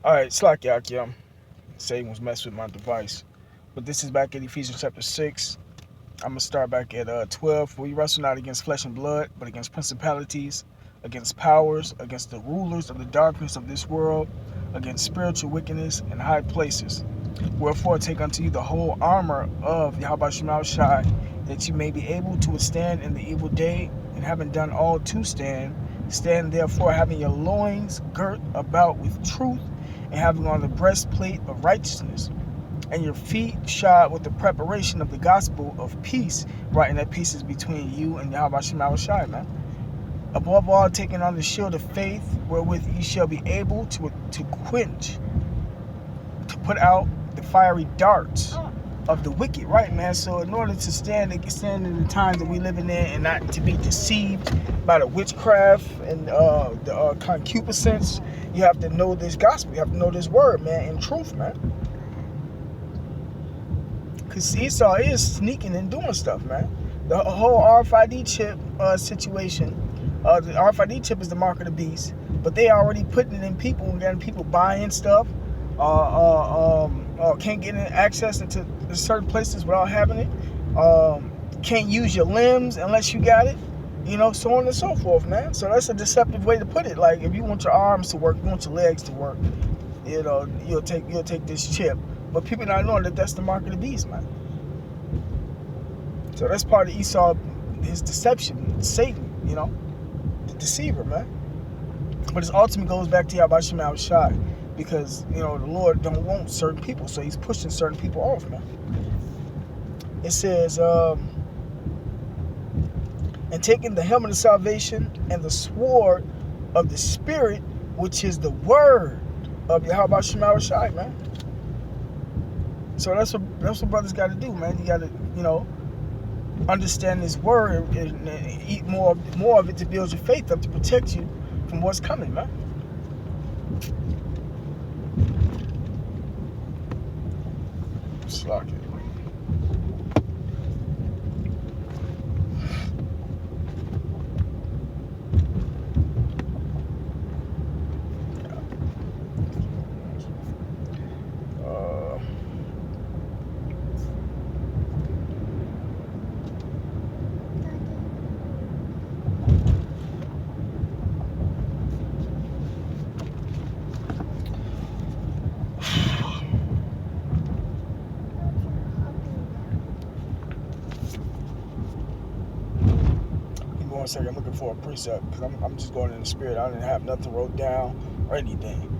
Alright, Slack Yakim. Satan was messing with my device. But this is back at Ephesians chapter 6. I'm going to start back at 12. For we wrestle not against flesh and blood, but against principalities, against powers, against the rulers of the darkness of this world, against spiritual wickedness in high places. Wherefore take unto you the whole armor of Yahweh Shema Shai, that you may be able to withstand in the evil day, and having done all to stand, stand therefore having your loins girt about with truth, and having on the breastplate of righteousness, and your feet shod with the preparation of the gospel of peace. Right, and that peace is between you and Yahweh Shema Shai, man. Above all, taking on the shield of faith, wherewith ye shall be able to quench, to put out the fiery darts of the wicked, right, man? So in order to stand in the times that we living in, and not to be deceived by the witchcraft and the concupiscence, you have to know this gospel. You have to know this word, man, in truth, man. Because Esau is sneaking and doing stuff, man. The whole RFID chip situation, the RFID chip is the mark of the beast, but they already putting it in people and getting people buying stuff, can't get access into certain places without having it, can't use your limbs unless you got it, so on and so forth, man. So that's a deceptive way to put it. Like, if you want your arms to work, you want your legs to work, you'll take this chip. But people not knowing that that's the mark of the beast, man. So that's part of Esau, his deception, Satan, the deceiver, man. But his ultimate goes back to Yahweh Shema Shai, because, the Lord don't want certain people, so he's pushing certain people off, man. It says, and taking the helmet of salvation and the sword of the Spirit, which is the word of Yahweh Shema Shai, man. So that's what brothers got to do, man. You got to, understand this word and eat more of it to build your faith up, to protect you from what's coming, man. Slack it. Give me 1 second. I'm looking for a precept, because I'm just going in the spirit. I didn't have nothing wrote down or anything.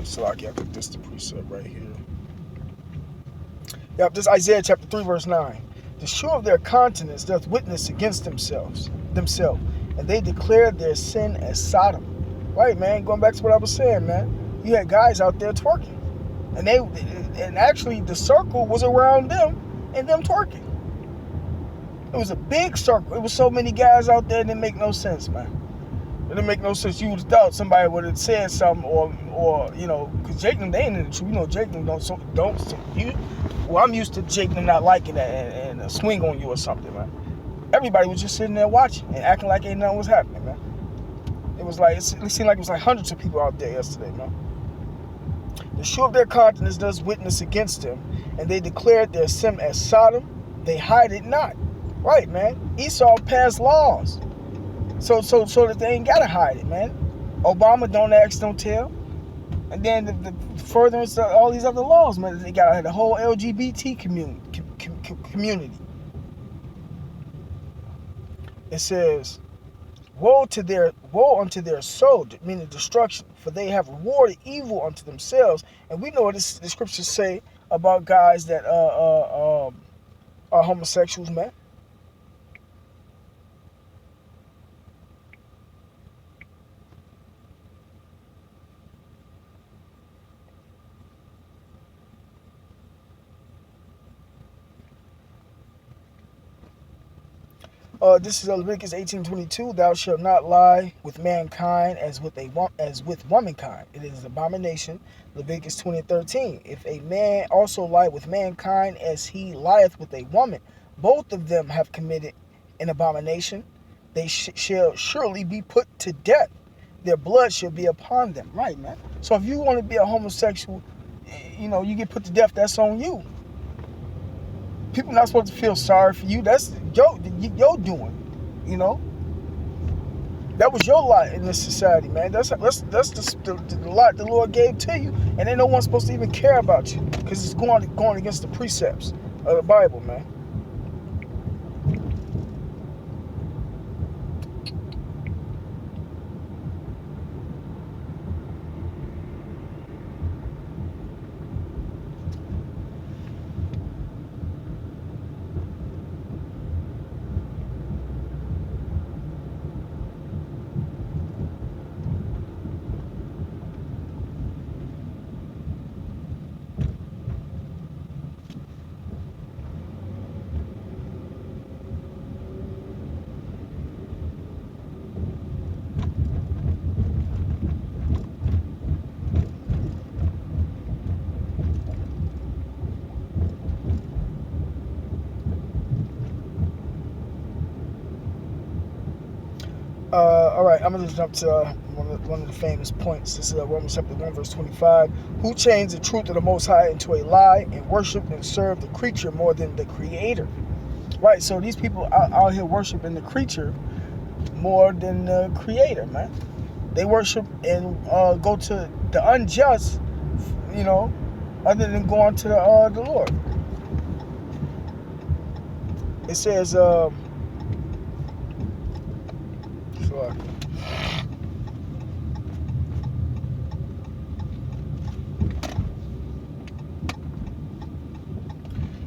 So I think this is the precept right here. Yep, this is Isaiah chapter 3, verse 9. The shoe of their countenance doth witness against themselves, and they declare their sin as Sodom. Right, man. Going back to what I was saying, man. You had guys out there twerking, and actually the circle was around them and them twerking. It was a big circle. It was so many guys out there, it didn't make no sense, man. It didn't make no sense. You would have thought somebody would have said something, or because Jacob, they ain't in the truth. Jacob don't. Well, I'm used to Jacob not liking that and swing on you or something, man. Everybody was just sitting there watching and acting like ain't nothing was happening, man. It seemed like it was like hundreds of people out there yesterday, man. The shoe of their countenance does witness against them, and they declared their sin as Sodom. They hide it not. Right, man. Esau passed laws. So that they ain't gotta hide it, man. Obama don't ask, don't tell. And then the furtherance of all these other laws, man. They got the whole LGBT community. It says, woe unto their soul, meaning destruction, for they have rewarded evil unto themselves. And we know what the scriptures say about guys that are homosexuals, man. This is Leviticus 18:22. Thou shalt not lie with mankind as with womankind. It is an abomination. Leviticus 20:13. If a man also lie with mankind as he lieth with a woman, both of them have committed an abomination. They shall surely be put to death. Their blood shall be upon them. Right, man. So if you want to be a homosexual, you get put to death. That's on you. People not supposed to feel sorry for you. That's your doing. You know, that was your lot in this society, man. That's the lot the Lord gave to you, and ain't no one supposed to even care about you because it's going against the precepts of the Bible, man. All right, I'm gonna jump to one of the famous points. This is Romans chapter 1, verse 25. Who changed the truth of the Most High into a lie and worship and serve the creature more than the Creator? Right. So these people out here worshiping the creature more than the Creator, man. They worship and go to the unjust, other than going to the Lord. It says, sorry.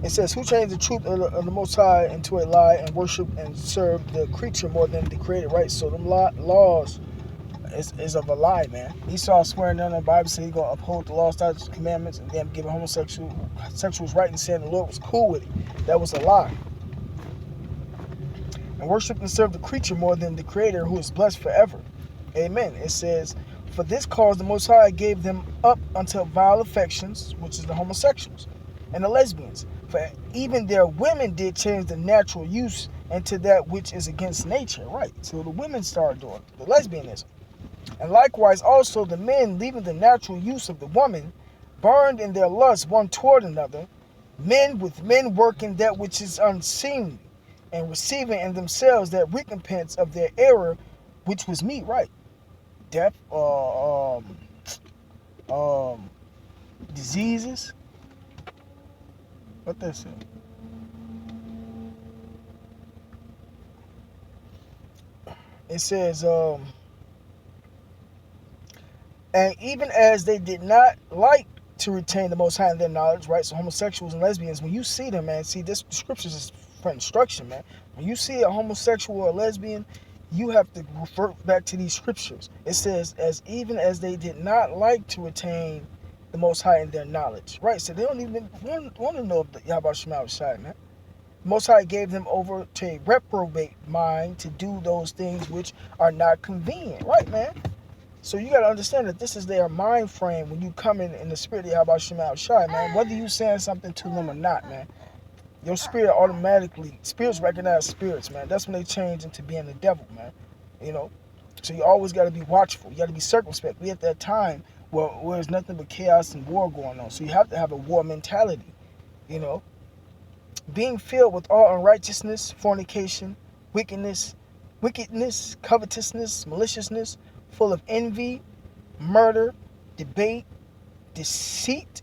It says, who changed the truth of the Most High into a lie and worship and serve the creature more than the Creator, right? So them laws is of a lie, man. Esau swearing down the Bible said he's going to uphold the law, statutes, commandments, and then giving homosexuals right and saying the Lord was cool with it. That was a lie. And worship and serve the creature more than the Creator who is blessed forever. Amen. It says, for this cause the Most High gave them up unto vile affections, which is the homosexuals, and the lesbians. For even their women did change the natural use into that which is against nature. Right. So the women started doing the lesbianism. And likewise also the men, leaving the natural use of the woman, burned in their lust one toward another, men with men working that which is unseemly, and receiving in themselves that recompense of their error, which was meat, right? Death, diseases. What that say? It says, and even as they did not like to retain the Most High in their knowledge, right? So homosexuals and lesbians, when you see them, man, see, this scripture is for instruction, man. When you see a homosexual or a lesbian, you have to revert back to these scriptures. It says, as even as they did not like to retain the Most High in their knowledge, right? So they don't even want to know of the Yahweh Shema Shai, man. The Most High gave them over to a reprobate mind to do those things which are not convenient, right, man? So you got to understand that this is their mind frame when you come in the spirit of Yahweh Shema Shai, man. Whether you saying something to them or not, man. Your spirit automatically, spirits recognize spirits, man. That's when they change into being the devil, man. So you always got to be watchful. You got to be circumspect. We at that time where there's nothing but chaos and war going on. So you have to have a war mentality, Being filled with all unrighteousness, fornication, wickedness, covetousness, maliciousness, full of envy, murder, debate, deceit,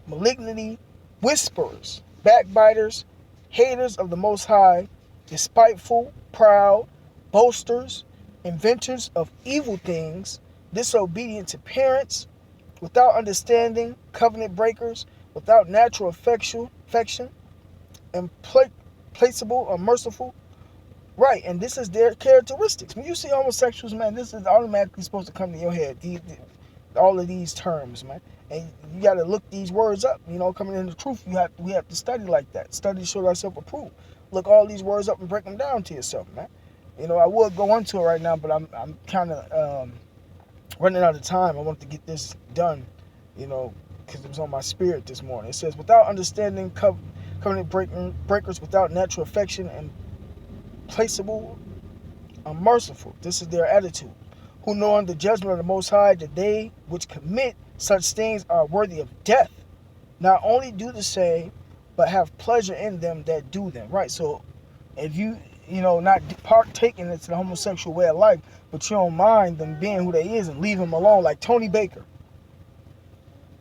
malignity, whisperers, backbiters, haters of the Most High, despiteful, proud, boasters, inventors of evil things, disobedient to parents, without understanding, covenant breakers, without natural affection, implacable or merciful. Right, and this is their characteristics. When you see homosexuals, man, this is automatically supposed to come to your head. All of these terms, man. And you got to look these words up. Coming in the truth, we have to study like that. Study to show thyself approved. look all these words up and break them down to yourself, man. You know, I would go into it right now, but I'm kind of running out of time. I want to get this done, you know, because it was on my spirit this morning. It says, without understanding, covenant breakers without natural affection and placeable, unmerciful. This is their attitude. Who knowing the judgment of the Most High, that they which commit such things are worthy of death. Not only do the same, but have pleasure in them that do them. Right. So if you not partaking into the homosexual way of life, but you don't mind them being who they is and leave them alone, like Tony Baker.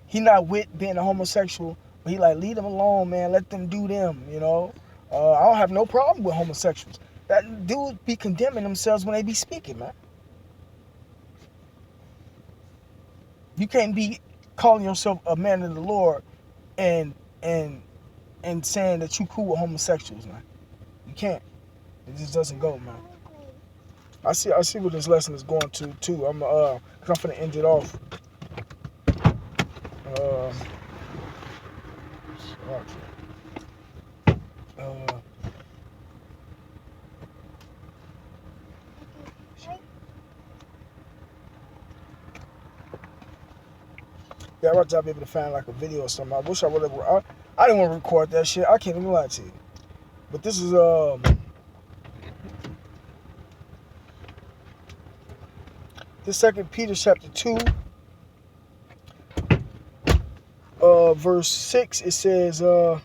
He not with being a homosexual, but he like, leave them alone, man. Let them do them, I don't have no problem with homosexuals. That dudes be condemning themselves when they be speaking, man. You can't be calling yourself a man of the Lord and saying that you cool with homosexuals, man. You can't. It just doesn't go, man. I see what this lesson is going to too. I'm gonna end it off. Yeah, I'd rather be able to find like a video or something. I wish I would have. I didn't want to record that shit. I can't even lie to you. But this is this 2 Peter chapter 2, verse 6. It says, nope,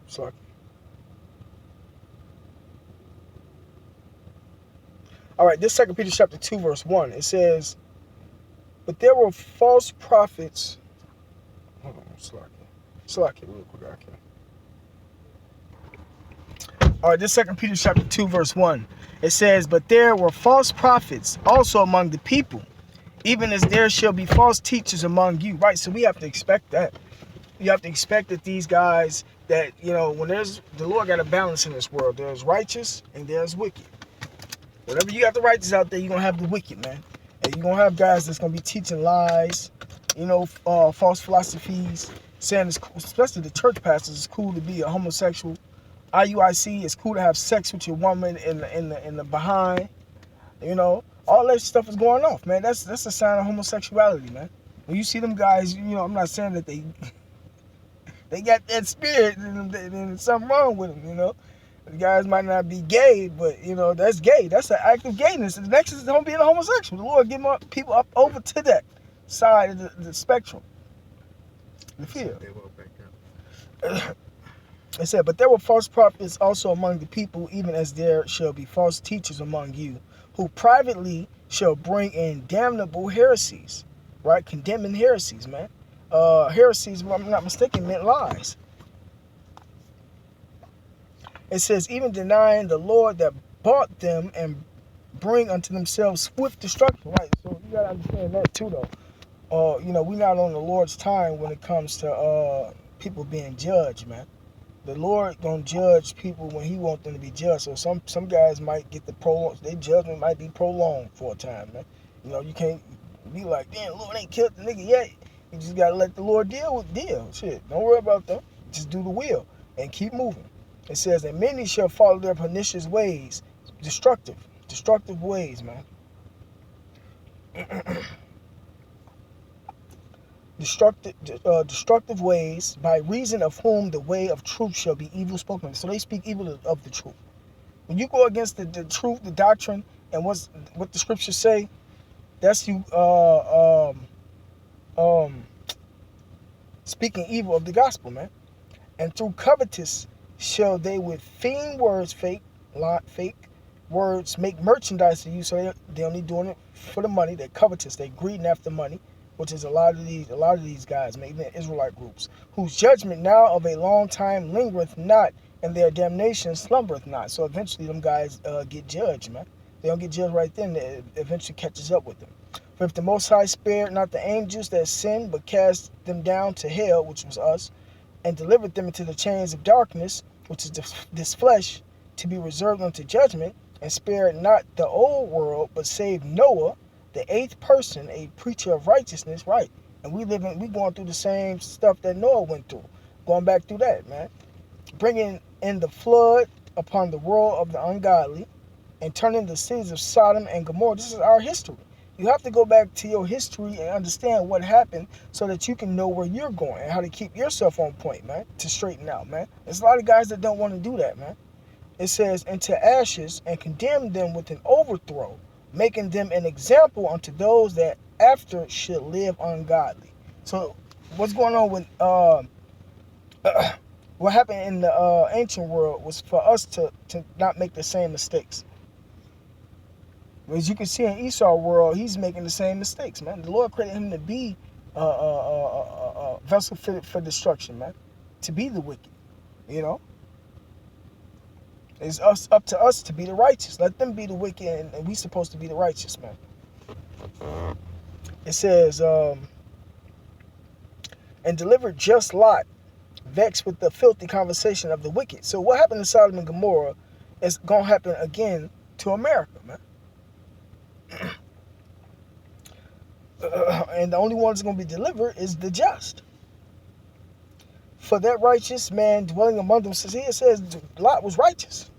sorry. All right, this 2 Peter chapter 2, verse 1. It says, but there were false prophets. Hold on, slack it real quick. All right, this 2 Peter chapter 2, verse 1. It says, but there were false prophets also among the people, even as there shall be false teachers among you. Right, so we have to expect that. You have to expect that these guys that, when there's, the Lord got a balance in this world. There's righteous and there's wicked. Whenever you got the righteous out there, you're going to have the wicked, man. And you're going to have guys that's going to be teaching lies, false philosophies, saying it's cool, especially the church pastors, it's cool to be a homosexual. IUIC, it's cool to have sex with your woman in the behind. All that stuff is going off, man. That's a sign of homosexuality, man. When you see them guys, I'm not saying that they got that spirit and there's something wrong with them, The guys might not be gay, but, that's gay. That's an act of gayness. The next is being a homosexual. The Lord give people up over to that side of the spectrum. The field. It said, but there were false prophets also among the people, even as there shall be false teachers among you, who privately shall bring in damnable heresies. Right? Condemning heresies, man. Heresies, if I'm not mistaken, meant lies. It says, even denying the Lord that bought them and bring unto themselves swift destruction. Right? So you got to understand that too, though. We're not on the Lord's time when it comes to people being judged, man. The Lord gonna judge people when He wants them to be judged. So some guys might get their judgment might be prolonged for a time, man. You can't be like, damn, Lord ain't killed the nigga yet. You just gotta let the Lord deal. Shit, don't worry about them. Just do the will and keep moving. It says, and many shall follow their pernicious ways, destructive ways, man. Destructive ways, by reason of whom the way of truth shall be evil spoken. So they speak evil of the truth. When you go against the truth, the doctrine, and what the scriptures say, that's you speaking evil of the gospel, man. And through covetous shall they with feigned words, fake words, make merchandise of you. So they only doing it for the money. They're covetous. They're greeding after money, which is a lot of these guys, maybe the Israelite groups, whose judgment now of a long time lingereth not, and their damnation slumbereth not. So eventually them guys get judged, man. They don't get judged right then. It eventually catches up with them. For if the Most High spared not the angels that sinned, but cast them down to hell, which was us, and delivered them into the chains of darkness, which is this flesh, to be reserved unto judgment, and spared not the old world, but saved Noah, the eighth person, a preacher of righteousness, right? And we going through the same stuff that Noah went through, going back through that, man. Bringing in the flood upon the world of the ungodly, and turning the cities of Sodom and Gomorrah. This is our history. You have to go back to your history and understand what happened so that you can know where you're going and how to keep yourself on point, man, to straighten out, man. There's a lot of guys that don't want to do that, man. It says, into ashes, and condemn them with an overthrow, making them an example unto those that after should live ungodly. So what's going on with what happened in the ancient world was for us to not make the same mistakes. As you can see in Esau's world, he's making the same mistakes, man. The Lord created him to be a vessel fitted for destruction, man. To be the wicked, you know. It's up to us to be the righteous. Let them be the wicked, and we supposed to be the righteous, man. It says, and delivered just Lot, vexed with the filthy conversation of the wicked. So what happened to Sodom and Gomorrah is going to happen again to America, man. And the only one that's going to be delivered is the just. For that righteous man dwelling among them, says here, it says Lot was righteous.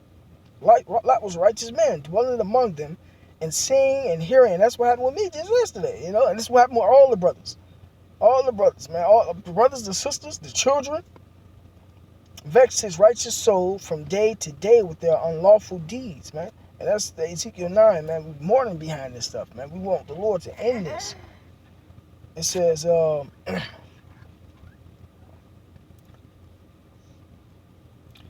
Lot was a righteous man dwelling among them and seeing and hearing. And that's what happened with me just yesterday, you know. And this is what happened with all the brothers. All the brothers, man. All the brothers, the sisters, the children. Vexed his righteous soul from day to day with their unlawful deeds, man. And that's the Ezekiel 9, man. We're mourning behind this stuff, man. We want the Lord to end this. It says,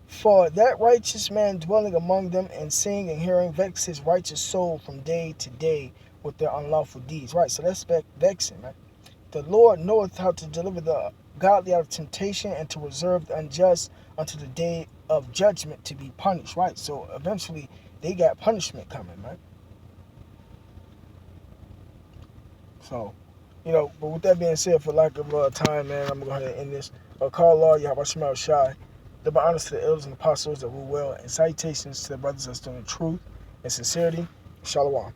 for that righteous man dwelling among them and seeing and hearing vexed his righteous soul from day to day with their unlawful deeds. Right, so that's vexing, man. The Lord knoweth how to deliver the godly out of temptation and to reserve the unjust unto the day of judgment to be punished. Right, so eventually they got punishment coming, man. So, you know, but with that being said, for lack of time, man, I'm going to go ahead and end this. Call law, Yahweh Shema Shai. Double honors to the elders and apostles that rule well, and salutations to the brothers that stood in truth and sincerity. Shalom.